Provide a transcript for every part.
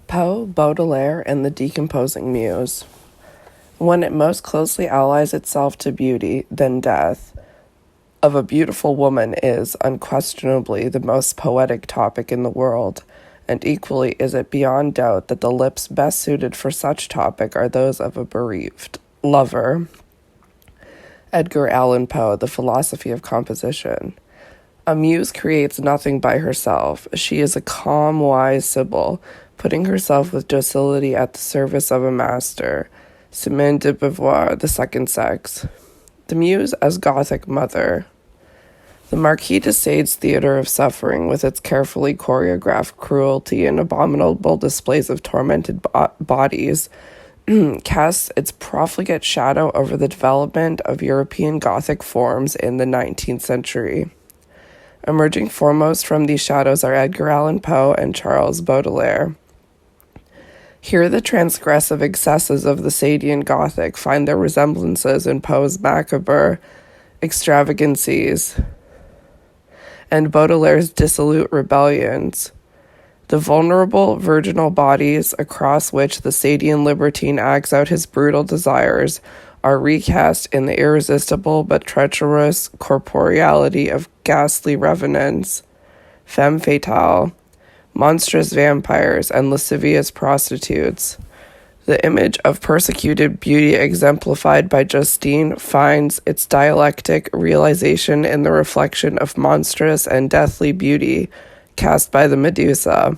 Poe, Baudelaire, and the Decomposing Muse. When it most closely allies itself to beauty, then death of a beautiful woman is, unquestionably, the most poetic topic in the world, and equally is it beyond doubt that the lips best suited for such topic are those of a bereaved lover. Edgar Allan Poe, The Philosophy of Composition. A muse creates nothing by herself. She is a calm, wise sibyl, putting herself with docility at the service of a master. Simone de Beauvoir, The Second Sex. The muse as Gothic mother. The Marquis de Sade's theater of suffering, with its carefully choreographed cruelty and abominable displays of tormented bodies, casts its profligate shadow over the development of European Gothic forms in the 19th century. Emerging foremost from these shadows are Edgar Allan Poe and Charles Baudelaire. Here the transgressive excesses of the Sadian Gothic find their resemblances in Poe's macabre extravagancies and Baudelaire's dissolute rebellions. The vulnerable virginal bodies across which the Sadian libertine acts out his brutal desires are recast in the irresistible but treacherous corporeality of ghastly revenants, femme fatale, monstrous vampires, and lascivious prostitutes. The image of persecuted beauty exemplified by Justine finds its dialectic realization in the reflection of monstrous and deathly beauty cast by the Medusa.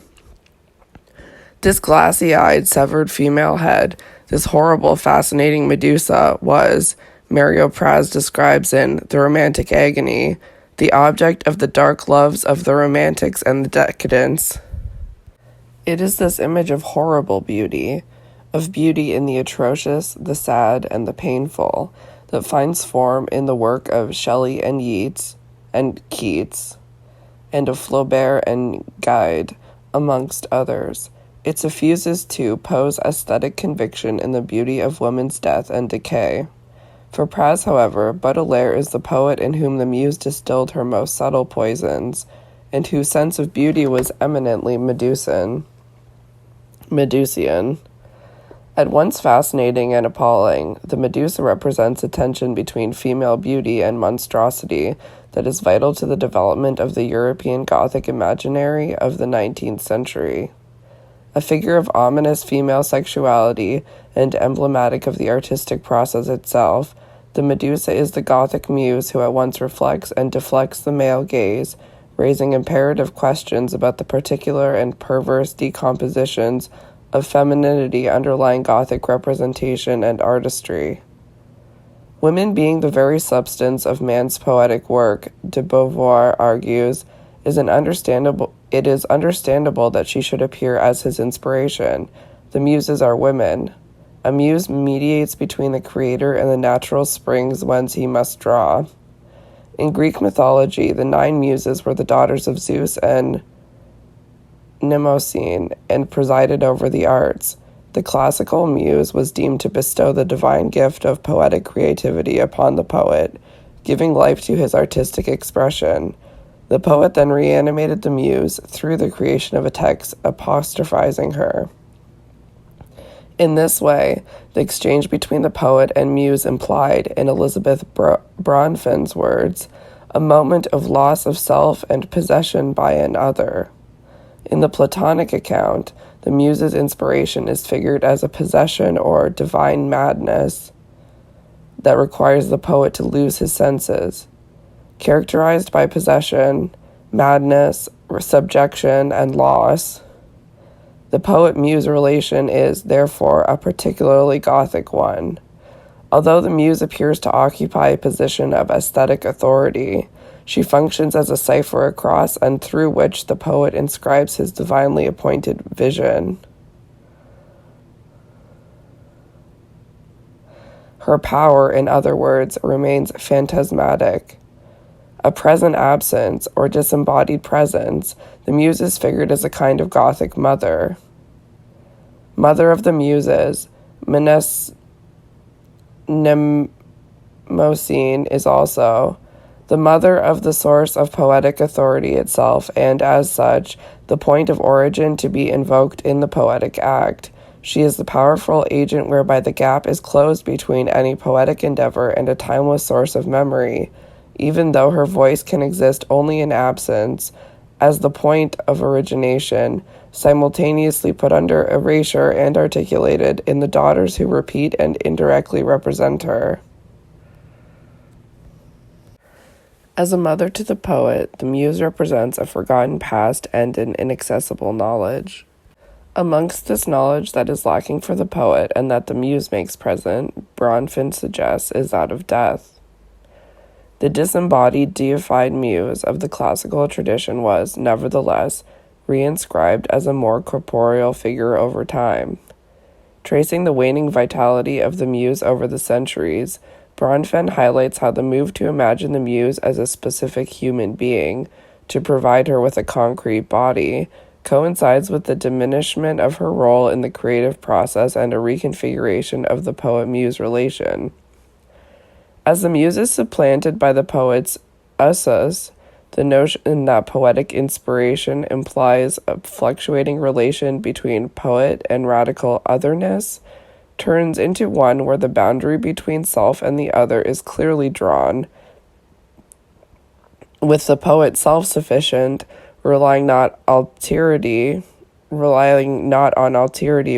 This glassy-eyed, severed female head, this horrible, fascinating Medusa was, Mario Praz describes in The Romantic Agony, the object of the dark loves of the Romantics and the Decadents. It is this image of horrible beauty, of beauty in the atrocious, the sad, and the painful, that finds form in the work of Shelley and Yeats and Keats, and of Flaubert and Gide, amongst others. It suffuses, too, Poe's aesthetic conviction in the beauty of woman's death and decay. For Praz, however, Baudelaire is the poet in whom the muse distilled her most subtle poisons, and whose sense of beauty was eminently Medusian. At once fascinating and appalling, the Medusa represents a tension between female beauty and monstrosity that is vital to the development of the European Gothic imaginary of the 19th century. A figure of ominous female sexuality and emblematic of the artistic process itself, the Medusa is the Gothic muse who at once reflects and deflects the male gaze, raising imperative questions about the particular and perverse decompositions of femininity underlying Gothic representation and artistry. Women being the very substance of man's poetic work, de Beauvoir argues, it is understandable that she should appear as his inspiration. The muses are women. A muse mediates between the creator and the natural springs whence he must draw. In Greek mythology, the 9 muses were the daughters of Zeus and Mnemosyne and presided over the arts. The classical muse was deemed to bestow the divine gift of poetic creativity upon the poet, giving life to his artistic expression. The poet then reanimated the muse through the creation of a text apostrophizing her. In this way, the exchange between the poet and muse implied, in Elizabeth Bronfen's words, a moment of loss of self and possession by another. In the Platonic account, the muse's inspiration is figured as a possession or divine madness that requires the poet to lose his senses. Characterized by possession, madness, subjection, and loss, the poet-muse relation is, therefore, a particularly Gothic one. Although the muse appears to occupy a position of aesthetic authority, she functions as a cipher across and through which the poet inscribes his divinely appointed vision. Her power, in other words, remains phantasmatic. A present absence, or disembodied presence, the muse is figured as a kind of Gothic mother. Mother of the Muses, Mnemosyne is also the mother of the source of poetic authority itself, and as such, the point of origin to be invoked in the poetic act. She is the powerful agent whereby the gap is closed between any poetic endeavor and a timeless source of memory, even though her voice can exist only in absence, as the point of origination, simultaneously put under erasure and articulated in the daughters who repeat and indirectly represent her. As a mother to the poet, the muse represents a forgotten past and an inaccessible knowledge. Amongst this knowledge that is lacking for the poet and that the muse makes present, Bronfen suggests is that of death. The disembodied, deified muse of the classical tradition was, nevertheless, reinscribed as a more corporeal figure over time. Tracing the waning vitality of the muse over the centuries, Bronfen highlights how the move to imagine the muse as a specific human being, to provide her with a concrete body, coincides with the diminishment of her role in the creative process and a reconfiguration of the poet-muse relation. As the muse is supplanted by the poet's usas, the notion that poetic inspiration implies a fluctuating relation between poet and radical otherness turns into one where the boundary between self and the other is clearly drawn, with the poet self-sufficient, relying not on alterity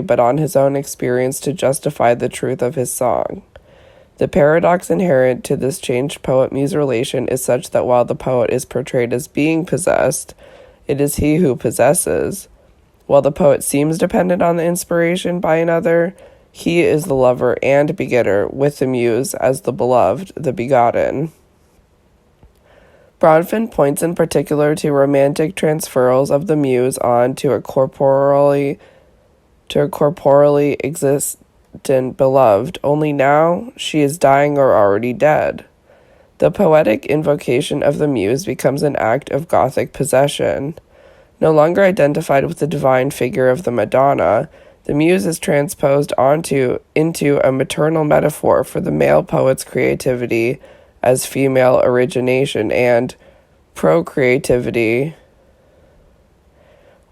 but on his own experience to justify the truth of his song. The paradox inherent to this changed poet-muse relation is such that while the poet is portrayed as being possessed, it is he who possesses. While the poet seems dependent on the inspiration by another, he is the lover and begetter, with the muse as the beloved, the begotten. Bronfen points in particular to romantic transferals of the muse on to a corporally existent beloved, only now she is dying or already dead. The poetic invocation of the muse becomes an act of Gothic possession. No longer identified with the divine figure of the Madonna, the muse is transposed into a maternal metaphor for the male poet's creativity as female origination and procreativity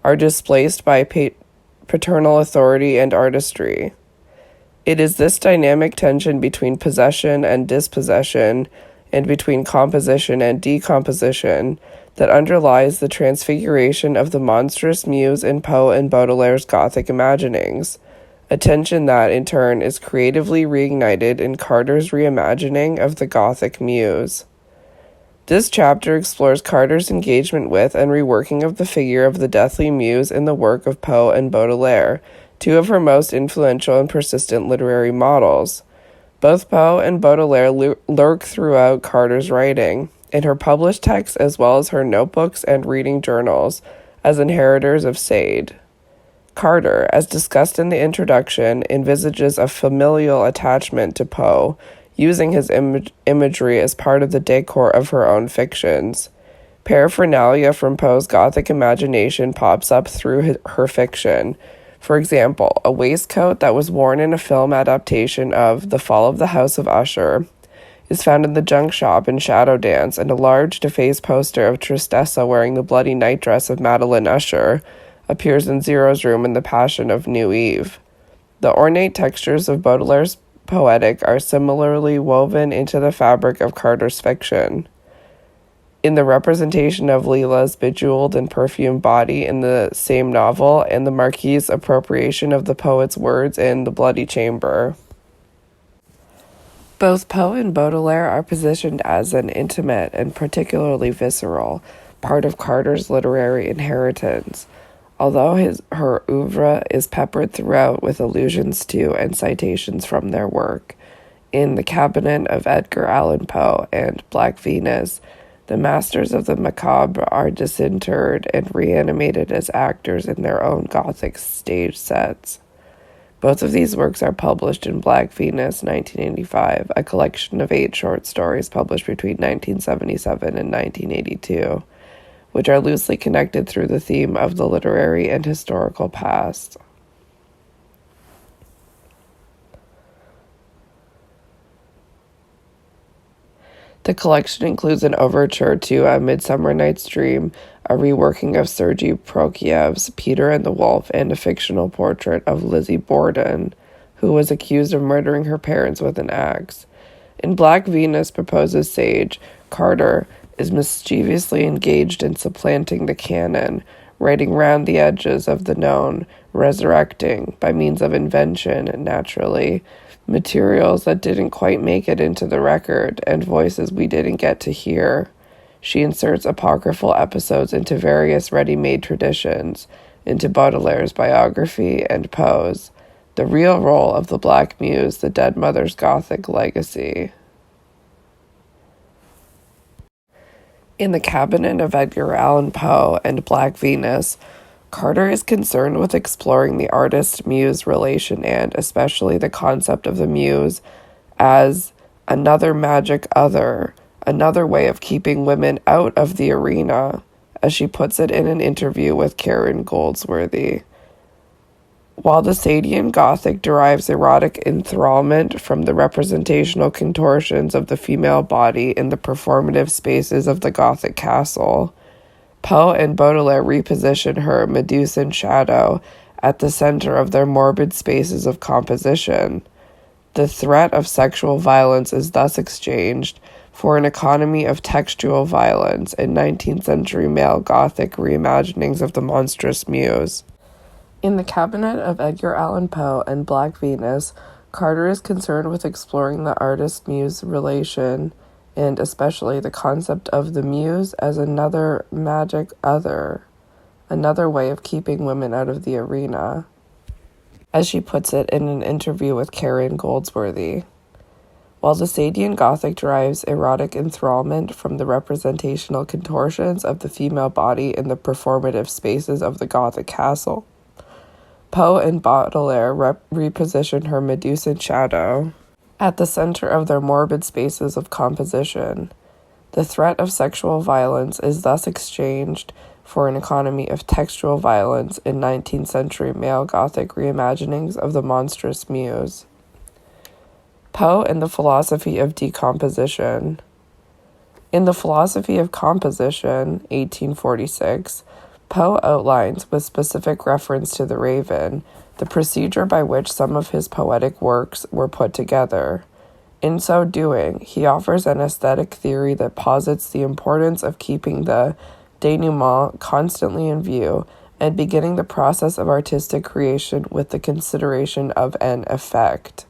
are displaced by paternal authority and artistry. It is this dynamic tension between possession and dispossession, and between composition and decomposition, that underlies the transfiguration of the monstrous muse in Poe and Baudelaire's Gothic imaginings, a tension that, in turn, is creatively reignited in Carter's reimagining of the Gothic muse. This chapter explores Carter's engagement with and reworking of the figure of the deathly muse in the work of Poe and Baudelaire, two of her most influential and persistent literary models. Both Poe and Baudelaire lurk throughout Carter's writing, in her published texts as well as her notebooks and reading journals, as inheritors of Sade. Carter, as discussed in the introduction, envisages a familial attachment to Poe, using his imagery as part of the decor of her own fictions. Paraphernalia from Poe's Gothic imagination pops up through her fiction. For example, a waistcoat that was worn in a film adaptation of The Fall of the House of Usher is found in the junk shop in Shadow Dance, and a large defaced poster of Tristessa wearing the bloody nightdress of Madeline Usher appears in Zero's room in The Passion of New Eve. The ornate textures of Baudelaire's poetic are similarly woven into the fabric of Carter's fiction. In the representation of Leela's bejeweled and perfumed body in the same novel, and the Marquis's appropriation of the poet's words in The Bloody Chamber. Both Poe and Baudelaire are positioned as an intimate and particularly visceral part of Carter's literary inheritance, although her oeuvre is peppered throughout with allusions to and citations from their work. In The Cabinet of Edgar Allan Poe and Black Venus, the masters of the macabre are disinterred and reanimated as actors in their own Gothic stage sets. Both of these works are published in Black Venus, 1985, a collection of 8 short stories published between 1977 and 1982, which are loosely connected through the theme of the literary and historical past. The collection includes an overture to A Midsummer Night's Dream, a reworking of Sergei Prokofiev's Peter and the Wolf, and a fictional portrait of Lizzie Borden, who was accused of murdering her parents with an axe. In Black Venus Proposes Sage, Carter is mischievously engaged in supplanting the canon, writing round the edges of the known, resurrecting, by means of invention, naturally, materials that didn't quite make it into the record, and voices we didn't get to hear. She inserts apocryphal episodes into various ready-made traditions, into Baudelaire's biography and Poe's, the real role of the Black Muse, the dead mother's Gothic legacy. In The Cabinet of Edgar Allan Poe and Black Venus, Carter is concerned with exploring the artist-muse relation and, especially, the concept of the muse as another magic other, another way of keeping women out of the arena, as she puts it in an interview with Karen Goldsworthy. While the Sadian Gothic derives erotic enthrallment from the representational contortions of the female body in the performative spaces of the Gothic castle, Poe and Baudelaire reposition her Medusan shadow at the center of their morbid spaces of composition. The threat of sexual violence is thus exchanged for an economy of textual violence in 19th century male Gothic reimaginings of the monstrous muse. In The Cabinet of Edgar Allan Poe and Black Venus, Carter is concerned with exploring the artist-muse relation, and especially the concept of the muse as another magic other, another way of keeping women out of the arena, as she puts it in an interview with Karen Goldsworthy. While the Sadian Gothic derives erotic enthrallment from the representational contortions of the female body in the performative spaces of the Gothic castle, Poe and Baudelaire reposition her Medusan shadow at the center of their morbid spaces of composition. The threat of sexual violence is thus exchanged for an economy of textual violence in 19th century male Gothic reimaginings of the monstrous muse. Poe and the Philosophy of Decomposition. In The Philosophy of Composition, 1846, Poe outlines, with specific reference to the Raven, the procedure by which some of his poetic works were put together. In so doing, he offers an aesthetic theory that posits the importance of keeping the denouement constantly in view and beginning the process of artistic creation with the consideration of an effect.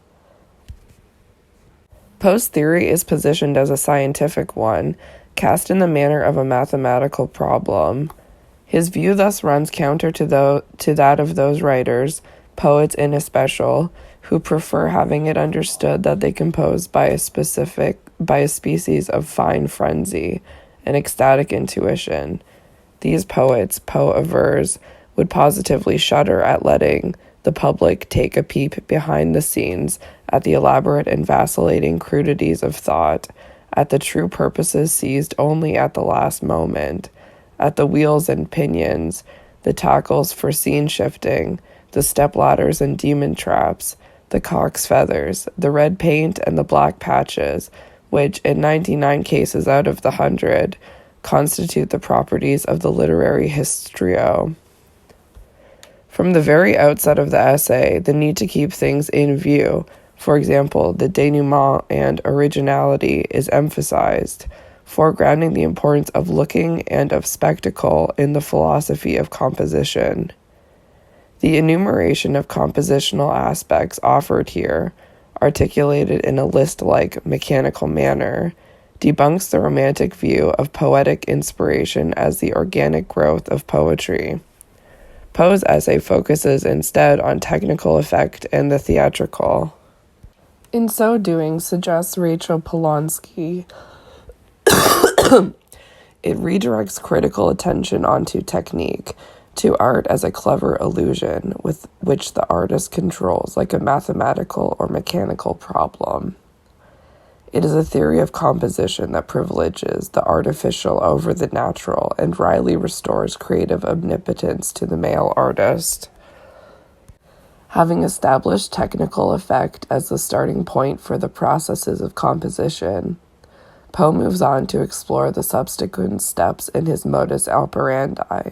Poe's theory is positioned as a scientific one, cast in the manner of a mathematical problem. His view thus runs counter to that of those writers, poets in especial, who prefer having it understood that they compose by a species of fine frenzy, an ecstatic intuition. These poets, Poe avers, would positively shudder at letting the public take a peep behind the scenes at the elaborate and vacillating crudities of thought, at the true purposes seized only at the last moment, at the wheels and pinions, the tackles for scene shifting, the stepladders and demon traps, the cock's feathers, the red paint and the black patches, which, in 99 cases out of the 100, constitute the properties of the literary histrio. From the very outset of the essay, the need to keep things in view, for example, the denouement and originality, is emphasized, foregrounding the importance of looking and of spectacle in the philosophy of composition. The enumeration of compositional aspects offered here, articulated in a list-like mechanical manner, debunks the romantic view of poetic inspiration as the organic growth of poetry. Poe's essay focuses instead on technical effect and the theatrical. In so doing, suggests Rachel Polonsky, it redirects critical attention onto technique, to art as a clever illusion with which the artist controls like a mathematical or mechanical problem. It is a theory of composition that privileges the artificial over the natural and wryly restores creative omnipotence to the male artist. Having established technical effect as the starting point for the processes of composition, Poe moves on to explore the subsequent steps in his modus operandi,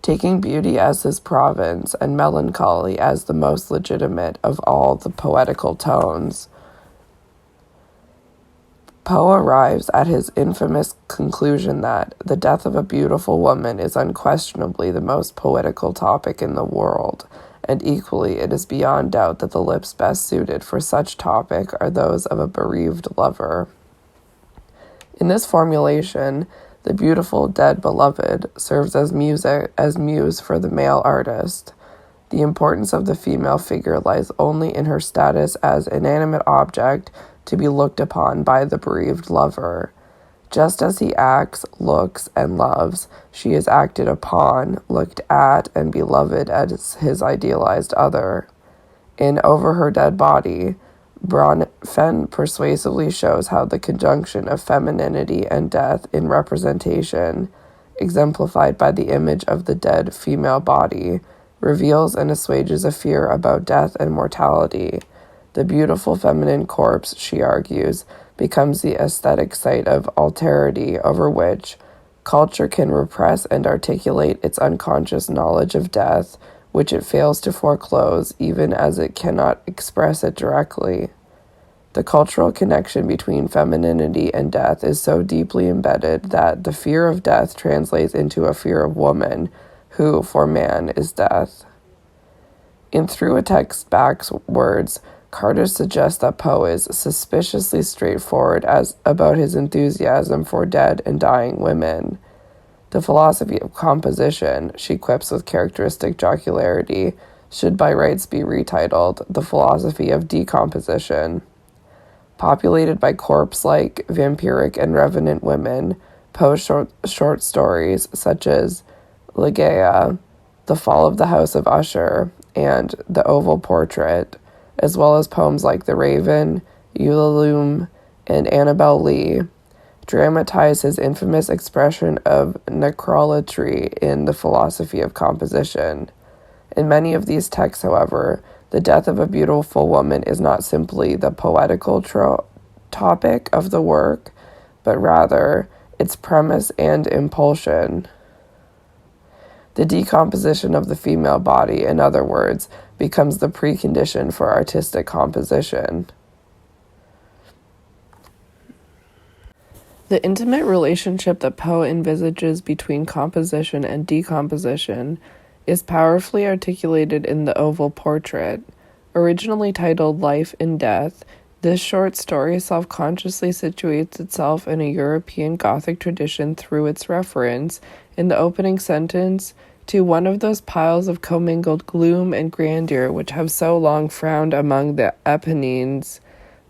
taking beauty as his province and melancholy as the most legitimate of all the poetical tones. Poe arrives at his infamous conclusion that the death of a beautiful woman is unquestionably the most poetical topic in the world, and equally it is beyond doubt that the lips best suited for such topic are those of a bereaved lover. In this formulation, the beautiful dead beloved serves as muse for the male artist. The importance of the female figure lies only in her status as inanimate object to be looked upon by the bereaved lover. Just as he acts, looks, and loves, she is acted upon, looked at, and beloved as his idealized other. In Over Her Dead Body, Fenn persuasively shows how the conjunction of femininity and death in representation, exemplified by the image of the dead female body, reveals and assuages a fear about death and mortality. The beautiful feminine corpse, she argues, becomes the aesthetic site of alterity over which culture can repress and articulate its unconscious knowledge of death, which it fails to foreclose even as it cannot express it directly. The cultural connection between femininity and death is so deeply embedded that the fear of death translates into a fear of woman, who, for man, is death. In Through a Text Back's words, Carter suggests that Poe is suspiciously straightforward about his enthusiasm for dead and dying women. The philosophy of composition, she quips with characteristic jocularity, should by rights be retitled The Philosophy of Decomposition. Populated by corpse-like, vampiric, and revenant women, Poe's short stories, such as Ligeia, The Fall of the House of Usher, and The Oval Portrait, as well as poems like The Raven, Ulalume, and Annabel Lee, dramatize his infamous expression of necrolatry in The Philosophy of Composition. In many of these texts, however, the death of a beautiful woman is not simply the poetical topic of the work, but rather its premise and impulsion. The decomposition of the female body, in other words, becomes the precondition for artistic composition. The intimate relationship that Poe envisages between composition and decomposition is powerfully articulated in The Oval Portrait. Originally titled Life in Death, this short story self-consciously situates itself in a European Gothic tradition through its reference, in the opening sentence, to one of those piles of commingled gloom and grandeur which have so long frowned among the Apennines,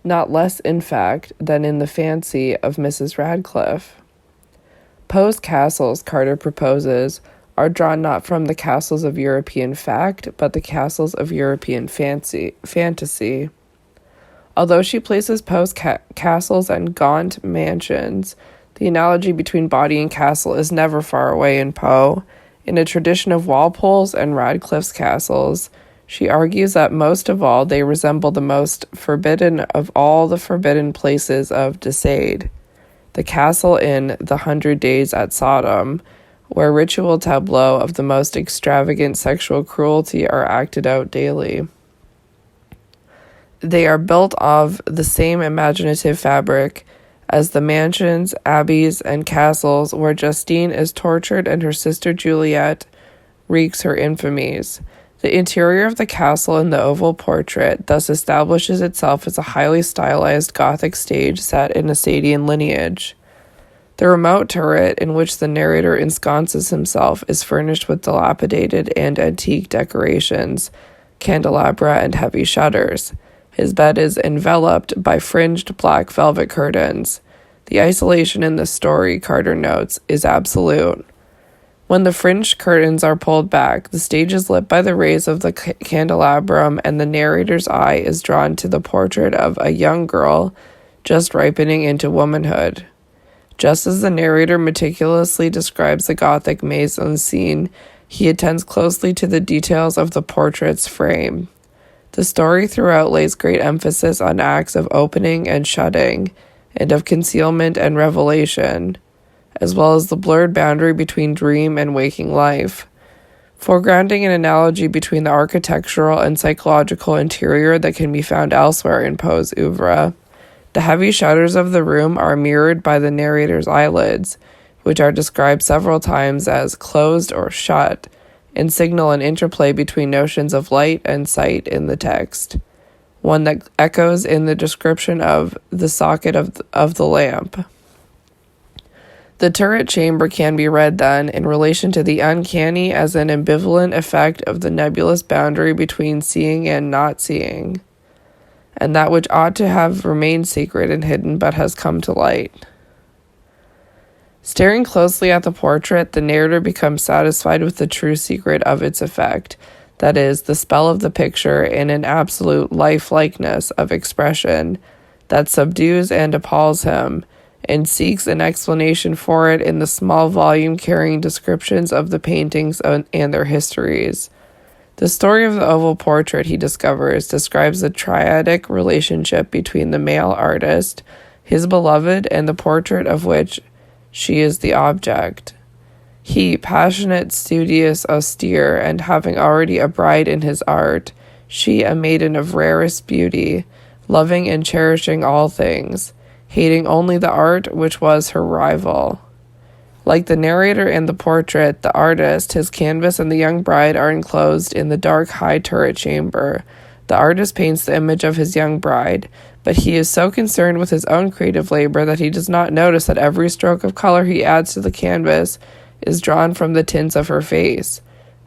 not less, in fact, than in the fancy of Mrs. Radcliffe. Poe's castles, Carter proposes, are drawn not from the castles of European fact, but the castles of European fantasy. Although she places Poe's castles and gaunt mansions, the analogy between body and castle is never far away in Poe. In a tradition of Walpole's and Radcliffe's castles, she argues that most of all they resemble the most forbidden of all the forbidden places of Decade, the castle in The 100 Days at Sodom, where ritual tableaux of the most extravagant sexual cruelty are acted out daily. They are built of the same imaginative fabric as the mansions, abbeys, and castles where Justine is tortured and her sister Juliet wreaks her infamies. The interior of the castle in The Oval Portrait thus establishes itself as a highly stylized Gothic stage set in a Sadian lineage. The remote turret in which the narrator ensconces himself is furnished with dilapidated and antique decorations, candelabra, and heavy shutters. His bed is enveloped by fringed black velvet curtains. The isolation in this story, Carter notes, is absolute. When the fringed curtains are pulled back, the stage is lit by the rays of the candelabrum, and the narrator's eye is drawn to the portrait of a young girl just ripening into womanhood. Just as the narrator meticulously describes the Gothic mise-en-scene, he attends closely to the details of the portrait's frame. The story throughout lays great emphasis on acts of opening and shutting, and of concealment and revelation, as well as the blurred boundary between dream and waking life, foregrounding an analogy between the architectural and psychological interior that can be found elsewhere in Poe's oeuvre. The heavy shutters of the room are mirrored by the narrator's eyelids, which are described several times as closed or shut, and signal an interplay between notions of light and sight in the text, one that echoes in the description of the socket of the lamp. The turret chamber can be read, then, in relation to the uncanny as an ambivalent effect of the nebulous boundary between seeing and not seeing, and that which ought to have remained secret and hidden but has come to light. Staring closely at the portrait, the narrator becomes satisfied with the true secret of its effect, that is, the spell of the picture in an absolute lifelikeness of expression that subdues and appalls him, and seeks an explanation for it in the small volume carrying descriptions of the paintings and their histories. The story of the oval portrait, he discovers, describes the triadic relationship between the male artist, his beloved, and the portrait of which she is the object. He, passionate, studious, austere, and having already a bride in his art, she a maiden of rarest beauty, loving and cherishing all things, hating only the art which was her rival. Like the narrator in the portrait, the artist, his canvas, and the young bride are enclosed in the dark high turret chamber. The artist paints the image of his young bride, but he is so concerned with his own creative labor that he does not notice that every stroke of color he adds to the canvas is drawn from the tints of her face.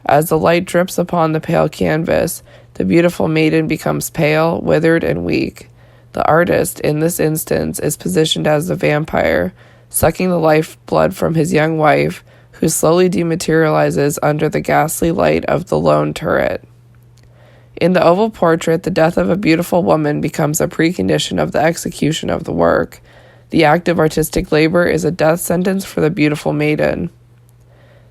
As the light drips upon the pale canvas, the beautiful maiden becomes pale, withered, and weak. The artist, in this instance, is positioned as the vampire, sucking the lifeblood from his young wife, who slowly dematerializes under the ghastly light of the lone turret. In the oval portrait, the death of a beautiful woman becomes a precondition of the execution of the work. The act of artistic labor is a death sentence for the beautiful maiden.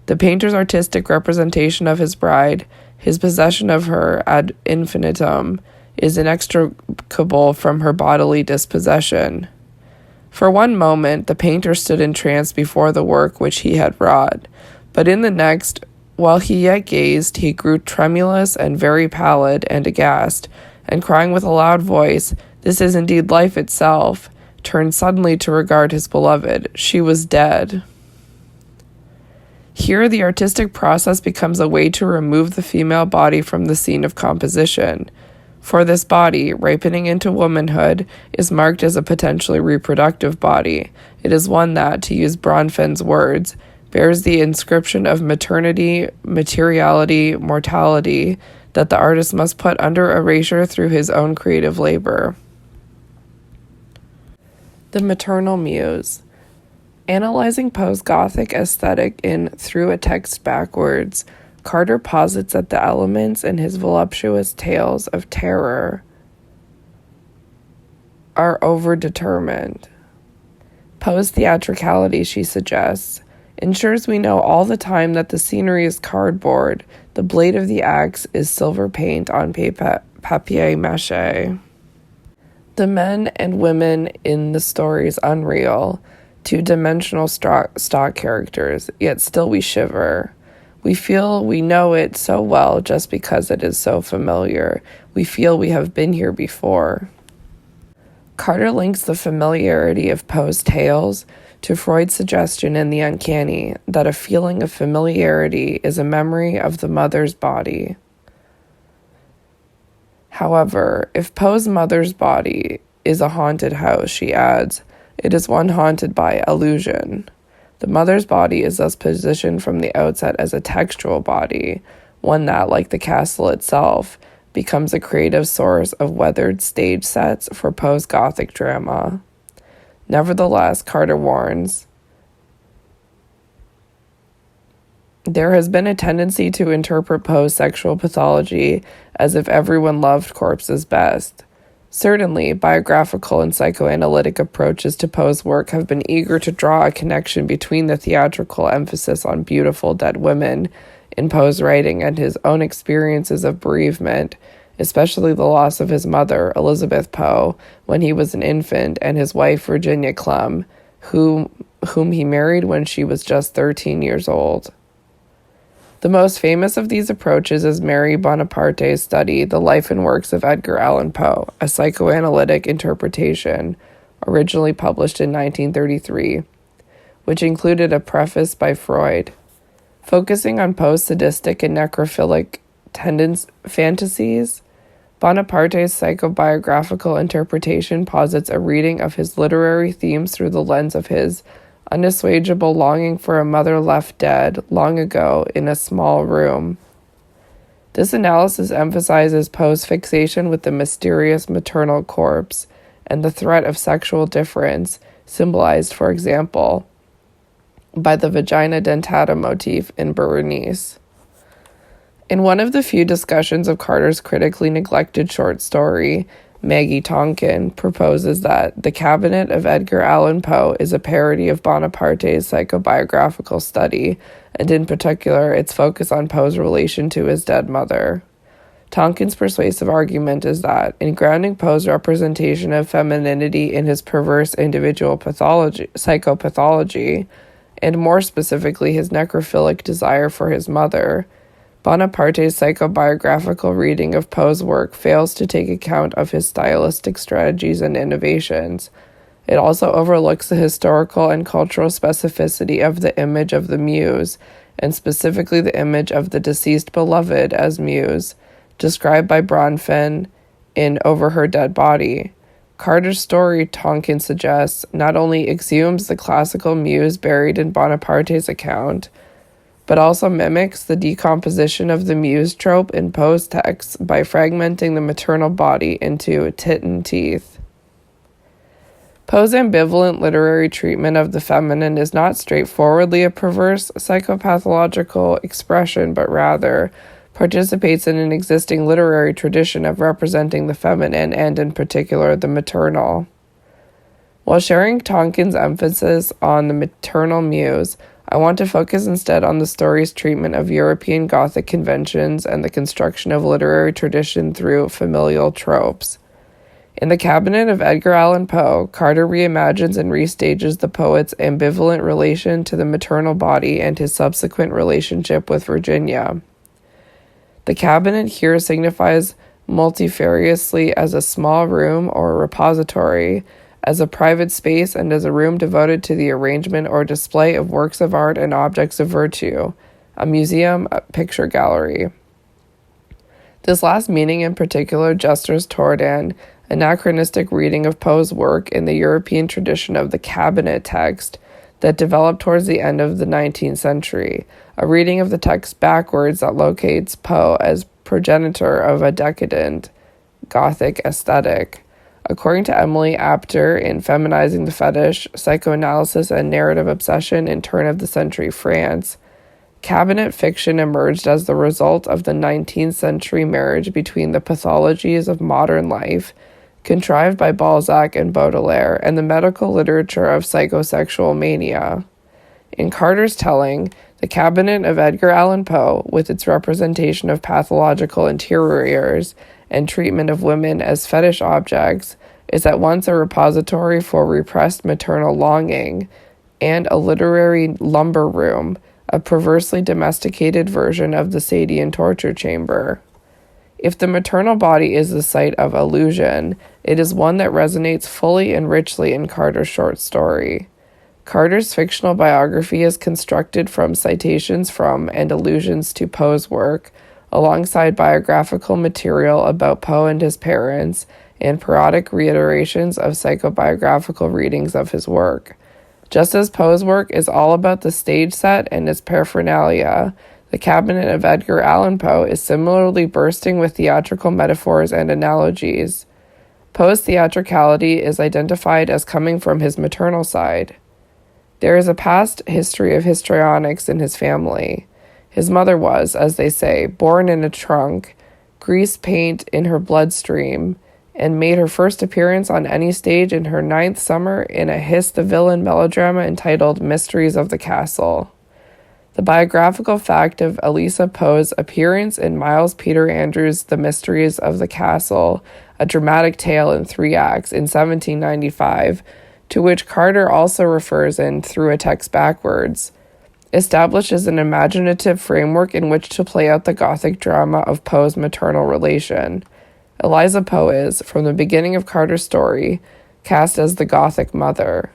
The painter's artistic representation of his bride, his possession of her ad infinitum, is inextricable from her bodily dispossession. For one moment, the painter stood entranced before the work which he had wrought, but in the next, while he yet gazed, he grew tremulous and very pallid and aghast, and crying with a loud voice, "This is indeed life itself," turned suddenly to regard his beloved. She was dead. Here the artistic process becomes a way to remove the female body from the scene of composition. For this body, ripening into womanhood, is marked as a potentially reproductive body. It is one that, to use Bronfen's words, bears the inscription of maternity, materiality, mortality, that the artist must put under erasure through his own creative labor. The maternal muse. Analyzing Poe's Gothic aesthetic in Through a Text Backwards, Carter posits that the elements in his voluptuous tales of terror are overdetermined. Poe's theatricality, she suggests, ensures we know all the time that the scenery is cardboard, the blade of the axe is silver paint on papier-mâché. The men and women in the stories unreal, two-dimensional stock characters, yet still we shiver. We feel we know it so well just because it is so familiar. We feel we have been here before. Carter links the familiarity of Poe's tales to Freud's suggestion in The Uncanny that a feeling of familiarity is a memory of the mother's body. However, if Poe's mother's body is a haunted house, she adds, it is one haunted by illusion. The mother's body is thus positioned from the outset as a textual body, one that, like the castle itself, becomes a creative source of weathered stage sets for Poe's Gothic drama. Nevertheless, Carter warns, there has been a tendency to interpret Poe's sexual pathology as if everyone loved corpses best. Certainly, biographical and psychoanalytic approaches to Poe's work have been eager to draw a connection between the theatrical emphasis on beautiful dead women in Poe's writing and his own experiences of bereavement, especially the loss of his mother, Elizabeth Poe, when he was an infant, and his wife, Virginia Clemm, whom he married when she was just 13 years old. The most famous of these approaches is Mary Bonaparte's study, The Life and Works of Edgar Allan Poe, a psychoanalytic interpretation, originally published in 1933, which included a preface by Freud. Focusing on Poe's sadistic and necrophilic fantasies, Bonaparte's psychobiographical interpretation posits a reading of his literary themes through the lens of his unassuageable longing for a mother left dead long ago in a small room. This analysis emphasizes Poe's fixation with the mysterious maternal corpse and the threat of sexual difference, symbolized, for example, by the vagina dentata motif in Berenice. In one of the few discussions of Carter's critically neglected short story, Maggie Tonkin proposes that The Cabinet of Edgar Allan Poe is a parody of Bonaparte's psychobiographical study, and in particular its focus on Poe's relation to his dead mother. Tonkin's persuasive argument is that, in grounding Poe's representation of femininity in his perverse individual psychopathology, and more specifically his necrophilic desire for his mother, Bonaparte's psychobiographical reading of Poe's work fails to take account of his stylistic strategies and innovations. It also overlooks the historical and cultural specificity of the image of the muse, and specifically the image of the deceased beloved as muse, described by Bronfen in Over Her Dead Body. Carter's story, Tonkin suggests, not only exhumes the classical muse buried in Bonaparte's account, but also mimics the decomposition of the muse trope in Poe's texts by fragmenting the maternal body into tit and teeth. Poe's ambivalent literary treatment of the feminine is not straightforwardly a perverse psychopathological expression, but rather participates in an existing literary tradition of representing the feminine and, in particular, the maternal. While sharing Tonkin's emphasis on the maternal muse, I want to focus instead on the story's treatment of European Gothic conventions and the construction of literary tradition through familial tropes. In The Cabinet of Edgar Allan Poe, Carter reimagines and restages the poet's ambivalent relation to the maternal body and his subsequent relationship with Virginia. The cabinet here signifies multifariously as a small room or a repository, as a private space, and as a room devoted to the arrangement or display of works of art and objects of virtue, a museum, a picture gallery. This last meaning in particular gestures toward an anachronistic reading of Poe's work in the European tradition of the cabinet text that developed towards the end of the 19th century, a reading of the text backwards that locates Poe as progenitor of a decadent Gothic aesthetic. According to Emily Apter in Feminizing the Fetish, Psychoanalysis and Narrative Obsession in Turn-of-the-Century France, cabinet fiction emerged as the result of the 19th century marriage between the pathologies of modern life, contrived by Balzac and Baudelaire, and the medical literature of psychosexual mania. In Carter's telling, The Cabinet of Edgar Allan Poe, with its representation of pathological interiors and treatment of women as fetish objects, is at once a repository for repressed maternal longing and a literary lumber room, a perversely domesticated version of the Sadian torture chamber. If the maternal body is the site of illusion, it is one that resonates fully and richly in Carter's short story. Carter's fictional biography is constructed from citations from and allusions to Poe's work, alongside biographical material about Poe and his parents, and parodic reiterations of psychobiographical readings of his work. Just as Poe's work is all about the stage set and its paraphernalia, The Cabinet of Edgar Allan Poe is similarly bursting with theatrical metaphors and analogies. Poe's theatricality is identified as coming from his maternal side. There is a past history of histrionics in his family. His mother was, as they say, born in a trunk, grease paint in her bloodstream, and made her first appearance on any stage in her 9th summer in a Hiss the Villain melodrama entitled Mysteries of the Castle. The biographical fact of Eliza Poe's appearance in Miles Peter Andrews' The Mysteries of the Castle, a dramatic tale in 3 acts in 1795, to which Carter also refers in Through a Text Backwards, establishes an imaginative framework in which to play out the Gothic drama of Poe's maternal relation. Eliza Poe is, from the beginning of Carter's story, cast as the Gothic mother.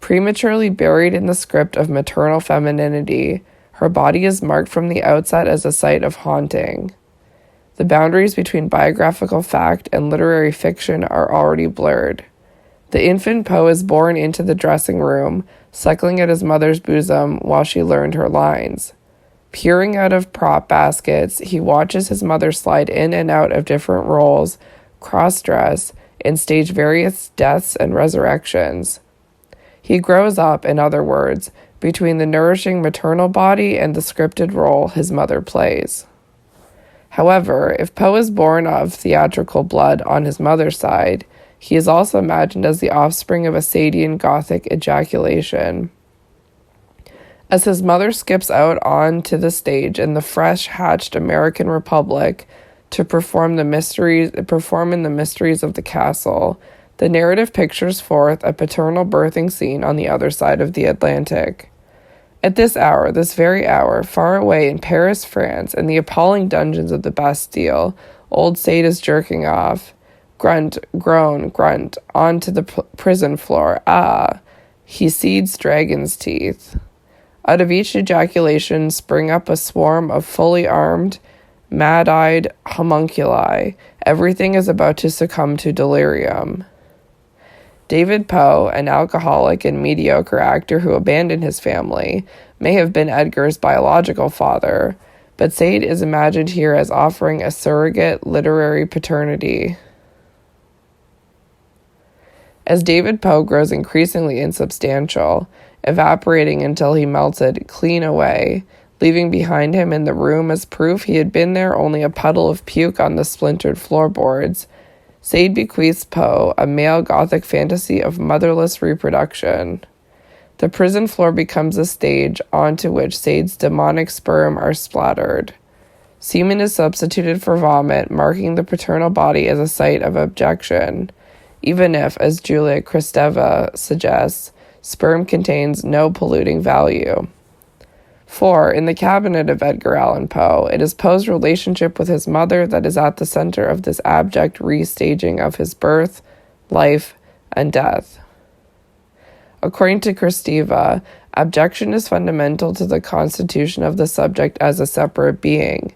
Prematurely buried in the script of maternal femininity, her body is marked from the outset as a site of haunting. The boundaries between biographical fact and literary fiction are already blurred. The infant Poe is born into the dressing room, suckling at his mother's bosom while she learned her lines. Peering out of prop baskets, he watches his mother slide in and out of different roles, cross-dress, and stage various deaths and resurrections. He grows up, in other words, between the nourishing maternal body and the scripted role his mother plays. However, if Poe is born of theatrical blood on his mother's side, he is also imagined as the offspring of a Sadian Gothic ejaculation. As his mother skips out onto the stage in the fresh-hatched American Republic to perform in the mysteries of the castle, the narrative pictures forth a paternal birthing scene on the other side of the Atlantic. At this hour, this very hour, far away in Paris, France, in the appalling dungeons of the Bastille, old Sade is jerking off. Grunt, groan, grunt, onto the prison floor. Ah! He seeds dragon's teeth. Out of each ejaculation spring up a swarm of fully armed, mad-eyed homunculi. Everything is about to succumb to delirium. David Poe, an alcoholic and mediocre actor who abandoned his family, may have been Edgar's biological father, but Sade is imagined here as offering a surrogate literary paternity. As David Poe grows increasingly insubstantial, evaporating until he melted clean away, leaving behind him in the room as proof he had been there only a puddle of puke on the splintered floorboards, Sade bequeaths Poe a male Gothic fantasy of motherless reproduction. The prison floor becomes a stage onto which Sade's demonic sperm are splattered. Semen is substituted for vomit, marking the paternal body as a site of abjection, even if, as Julia Kristeva suggests, sperm contains no polluting value. For, in the cabinet of Edgar Allan Poe, it is Poe's relationship with his mother that is at the center of this abject restaging of his birth, life, and death. According to Kristeva, abjection is fundamental to the constitution of the subject as a separate being.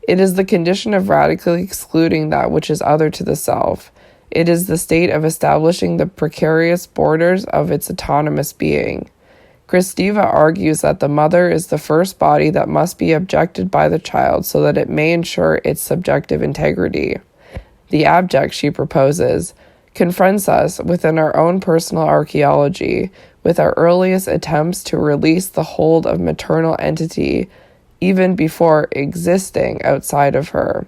It is the condition of radically excluding that which is other to the self. It is the state of establishing the precarious borders of its autonomous being. Kristeva argues that the mother is the first body that must be abjected by the child so that it may ensure its subjective integrity. The abject, she proposes, confronts us within our own personal archaeology, with our earliest attempts to release the hold of maternal entity even before existing outside of her.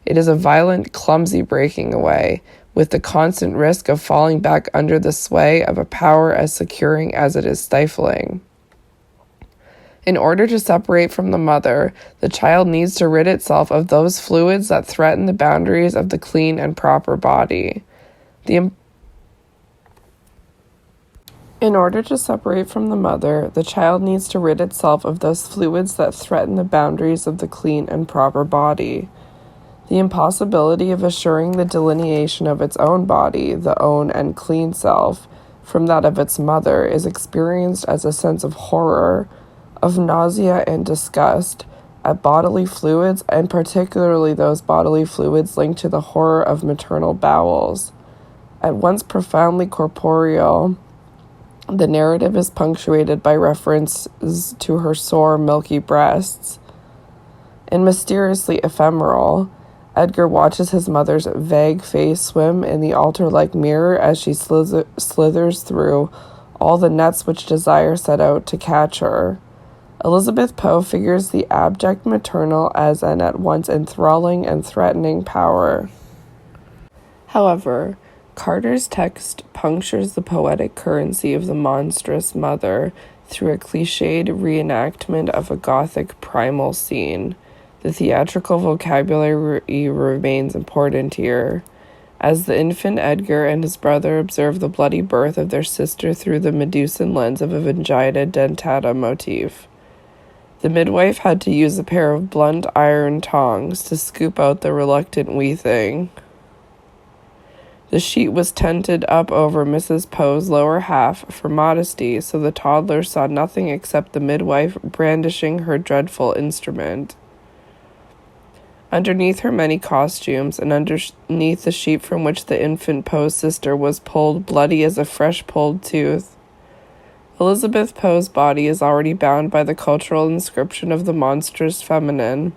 It is a violent, clumsy breaking away, with the constant risk of falling back under the sway of a power as securing as it is stifling. In order to separate from the mother, the child needs to rid itself of those fluids that threaten the boundaries of the clean and proper body. In order to separate from the mother, the child needs to rid itself of those fluids that threaten the boundaries of the clean and proper body. The impossibility of assuring the delineation of its own body, the own and clean self, from that of its mother is experienced as a sense of horror, of nausea and disgust at bodily fluids, and particularly those bodily fluids linked to the horror of maternal bowels. At once profoundly corporeal, the narrative is punctuated by references to her sore, milky breasts. And mysteriously ephemeral, Edgar watches his mother's vague face swim in the altar-like mirror as she slithers through all the nets which desire set out to catch her. Elizabeth Poe figures the abject maternal as an at once enthralling and threatening power. However, Carter's text punctures the poetic currency of the monstrous mother through a cliched reenactment of a Gothic primal scene. The theatrical vocabulary remains important here. As the infant Edgar and his brother observe the bloody birth of their sister through the Medusan lens of a vagina dentata motif. The midwife had to use a pair of blunt iron tongs to scoop out the reluctant wee thing. The sheet was tented up over Mrs. Poe's lower half for modesty, so the toddler saw nothing except the midwife brandishing her dreadful instrument. Underneath her many costumes, and underneath the sheet from which the infant Poe's sister was pulled, bloody as a fresh-pulled tooth, Elizabeth Poe's body is already bound by the cultural inscription of the monstrous feminine.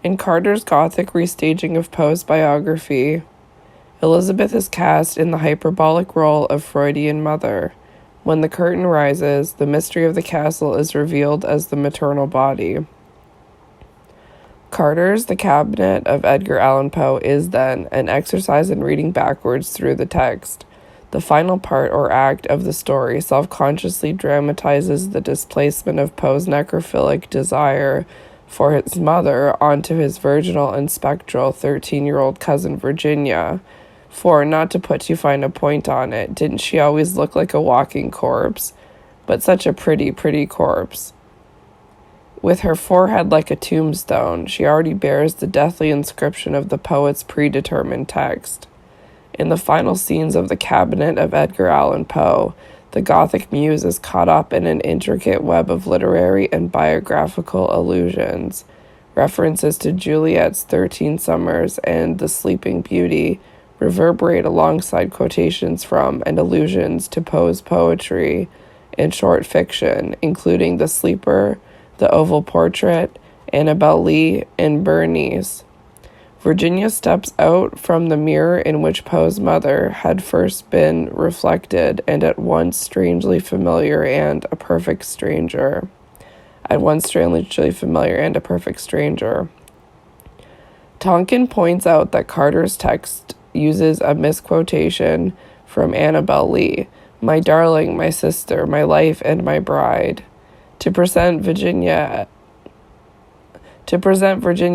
In Carter's Gothic restaging of Poe's biography, Elizabeth is cast in the hyperbolic role of Freudian mother. When the curtain rises, the mystery of the castle is revealed as the maternal body. Carter's The Cabinet of Edgar Allan Poe is, then, an exercise in reading backwards through the text. The final part or act of the story self-consciously dramatizes the displacement of Poe's necrophilic desire for his mother onto his virginal and spectral 13-year-old cousin Virginia. For, not to put too fine a point on it, didn't she always look like a walking corpse? But such a pretty, pretty corpse. With her forehead like a tombstone, she already bears the deathly inscription of the poet's predetermined text. In the final scenes of The Cabinet of Edgar Allan Poe, the Gothic muse is caught up in an intricate web of literary and biographical allusions. References to Juliet's 13 Summers and The Sleeping Beauty reverberate alongside quotations from and allusions to Poe's poetry and short fiction, including The Sleeper, The Oval Portrait, Annabel Lee, and Bernice. Virginia steps out from the mirror in which Poe's mother had first been reflected, and at once strangely familiar and a perfect stranger. Tonkin points out that Carter's text uses a misquotation from Annabel Lee, "My darling, my sister, my life, and my bride," to present Virginia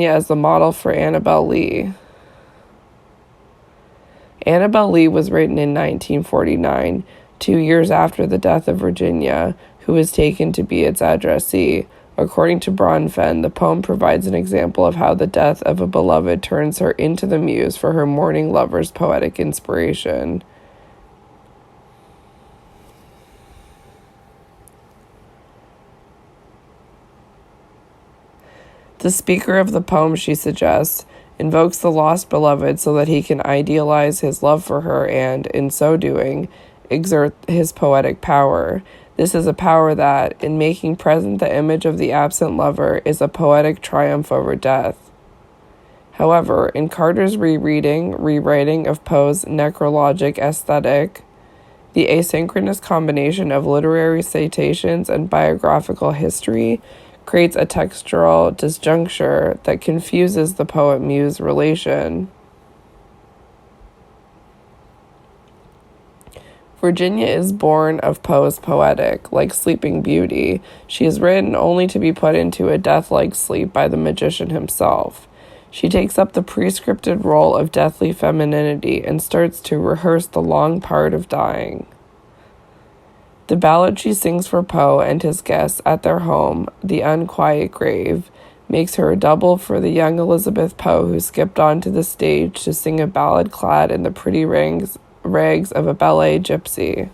as the model for Annabel Lee. Annabel Lee was written in 1949, 2 years after the death of Virginia, who was taken to be its addressee. According to Bronfen, the poem provides an example of how the death of a beloved turns her into the muse for her mourning lover's poetic inspiration. The speaker of the poem, she suggests, invokes the lost beloved so that he can idealize his love for her and, in so doing, exert his poetic power. This is a power that, in making present the image of the absent lover, is a poetic triumph over death. However, in Carter's rewriting of Poe's necrologic aesthetic, the asynchronous combination of literary citations and biographical history creates a textural disjuncture that confuses the poet-muse relation. Virginia is born of Poe's poetic. Like Sleeping Beauty, she is written only to be put into a death-like sleep by the magician himself. She takes up the prescripted role of deathly femininity and starts to rehearse the long part of dying. The ballad she sings for Poe and his guests at their home, The Unquiet Grave, makes her a double for the young Elizabeth Poe who skipped onto the stage to sing a ballad clad in the pretty rags of a ballet gypsy.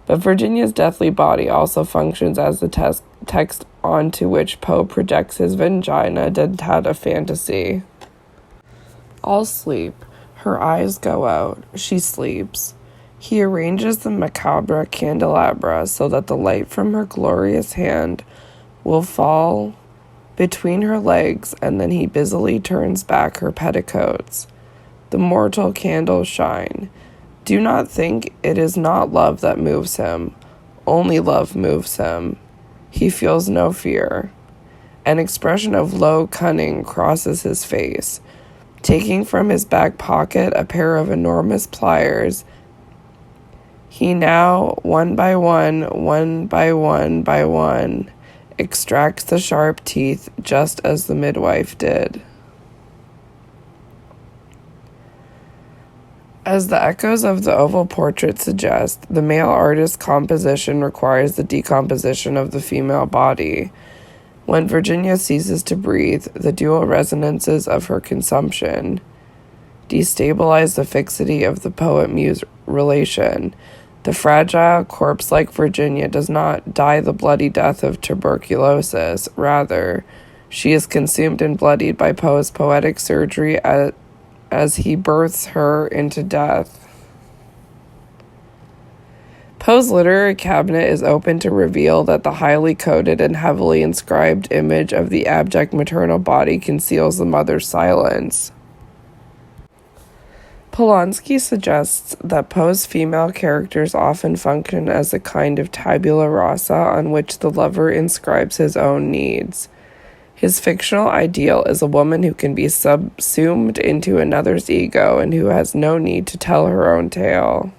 But Virginia's deathly body also functions as the text onto which Poe projects his vagina dentata fantasy. All sleep. Her eyes go out. She sleeps. He arranges the macabre candelabra so that the light from her glorious hand will fall between her legs, and then he busily turns back her petticoats. The mortal candles shine. Do not think it is not love that moves him. Only love moves him. He feels no fear. An expression of low cunning crosses his face. Taking from his back pocket a pair of enormous pliers, He now, one by one, extracts the sharp teeth just as the midwife did. As the echoes of the oval portrait suggest, the male artist's composition requires the decomposition of the female body. When Virginia ceases to breathe, the dual resonances of her consumption destabilize the fixity of the poet-muse relation. The fragile, corpse-like Virginia does not die the bloody death of tuberculosis. Rather, she is consumed and bloodied by Poe's poetic surgery as he births her into death. Poe's literary cabinet is open to reveal that the highly coded and heavily inscribed image of the abject maternal body conceals the mother's silence. Polanski suggests that Poe's female characters often function as a kind of tabula rasa on which the lover inscribes his own needs. His fictional ideal is a woman who can be subsumed into another's ego and who has no need to tell her own tale.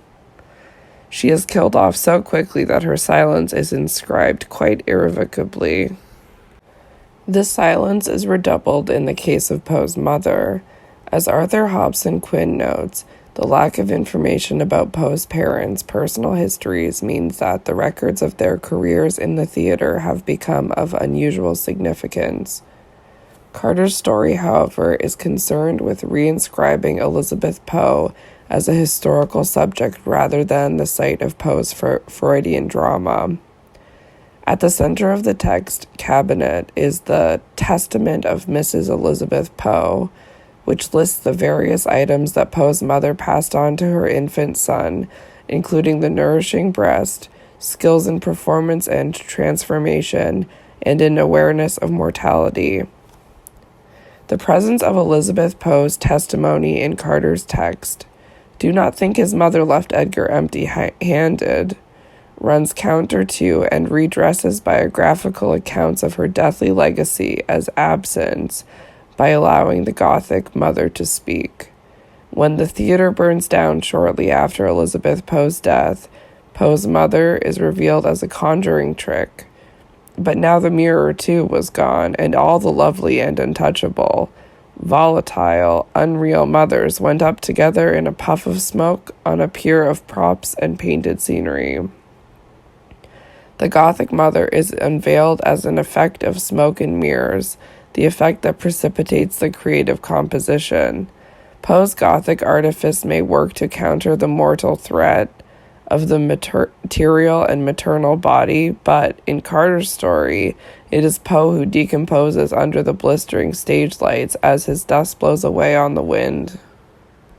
She is killed off so quickly that her silence is inscribed quite irrevocably. This silence is redoubled in the case of Poe's mother. As Arthur Hobson Quinn notes, the lack of information about Poe's parents' personal histories means that the records of their careers in the theater have become of unusual significance. Carter's story, however, is concerned with reinscribing Elizabeth Poe as a historical subject rather than the site of Poe's Freudian drama. At the center of the text cabinet is the Testament of Mrs. Elizabeth Poe, which lists the various items that Poe's mother passed on to her infant son, including the nourishing breast, skills in performance and transformation, and in awareness of mortality. The presence of Elizabeth Poe's testimony in Carter's text, "Do not think his mother left Edgar empty-handed," runs counter to and redresses biographical accounts of her deathly legacy as absence by allowing the Gothic mother to speak. When the theater burns down shortly after Elizabeth Poe's death, Poe's mother is revealed as a conjuring trick. But now the mirror, too, was gone, and all the lovely and untouchable, volatile, unreal mothers went up together in a puff of smoke on a pier of props and painted scenery. The Gothic mother is unveiled as an effect of smoke and mirrors, the effect that precipitates the creative composition. Poe's Gothic artifice may work to counter the mortal threat of the material and maternal body, but in Carter's story, it is Poe who decomposes under the blistering stage lights as his dust blows away on the wind.